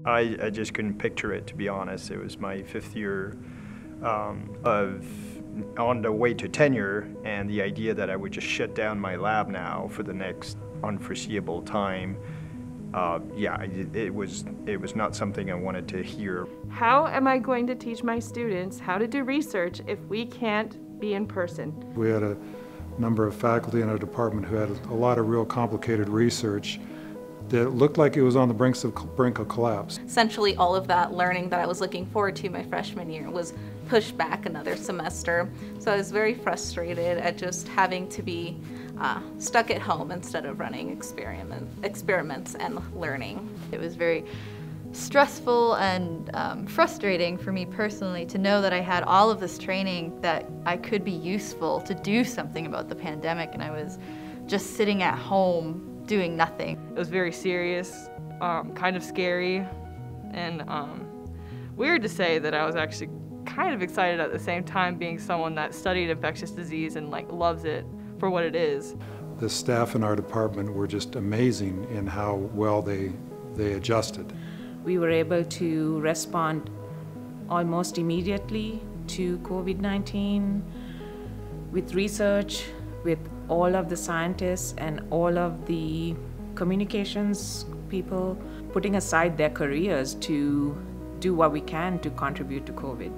I just couldn't picture it, to be honest. It was my 5th year on the way to tenure, and the idea that I would just shut down my lab now for the next unforeseeable time, it was not something I wanted to hear. How am I going to teach my students how to do research if we can't be in person? We had a number of faculty in our department who had a lot of real complicated research that looked like it was on the brink of collapse. Essentially all of that learning that I was looking forward to my freshman year was pushed back another semester. So I was very frustrated at just having to be stuck at home instead of running experiments and learning. It was very stressful and frustrating for me personally to know that I had all of this training that I could be useful to do something about the pandemic, and I was just sitting at home doing nothing. It was very serious, kind of scary, and weird to say that I was actually kind of excited at the same time, being someone that studied infectious disease and loves it for what it is. The staff in our department were just amazing in how well they adjusted. We were able to respond almost immediately to COVID-19 with research, with all of the scientists and all of the communications people putting aside their careers to do what we can to contribute to COVID.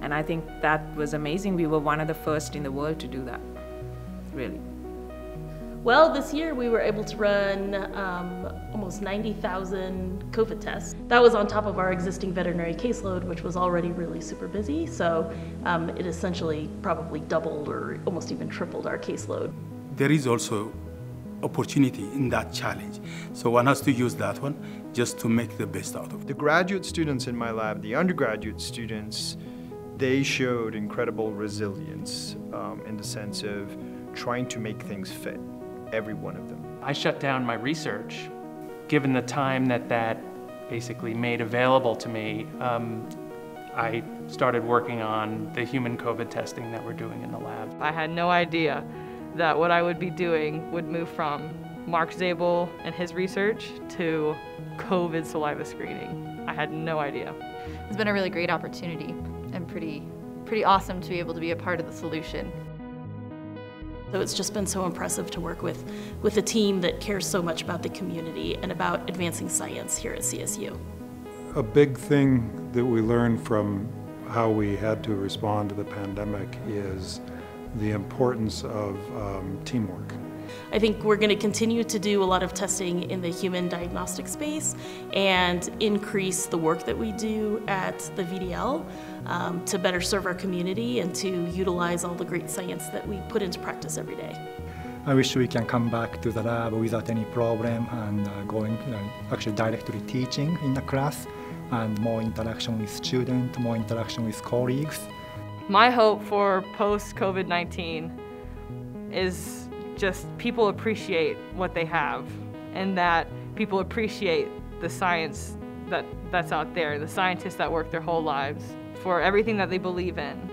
And I think that was amazing. We were one of the first in the world to do that, really. Well, this year we were able to run almost 90,000 COVID tests. That was on top of our existing veterinary caseload, which was already really super busy. So it essentially probably doubled or almost even tripled our caseload. There is also opportunity in that challenge. So one has to use that one just to make the best out of it. The graduate students in my lab, the undergraduate students, they showed incredible resilience in the sense of trying to make things fit. Every one of them. I shut down my research. Given the time that basically made available to me, I started working on the human COVID testing that we're doing in the lab. I had no idea that what I would be doing would move from Mark Zabel and his research to COVID saliva screening. I had no idea. It's been a really great opportunity and pretty awesome to be able to be a part of the solution. So it's just been so impressive to work with a team that cares so much about the community and about advancing science here at CSU. A big thing that we learned from how we had to respond to the pandemic is the importance of teamwork. I think we're going to continue to do a lot of testing in the human diagnostic space and increase the work that we do at the VDL to better serve our community and to utilize all the great science that we put into practice every day. I wish we can come back to the lab without any problem and going actually directly teaching in the class and more interaction with students, more interaction with colleagues. My hope for post-COVID-19 is just people appreciate what they have, and that people appreciate the science that's out there, the scientists that work their whole lives for everything that they believe in.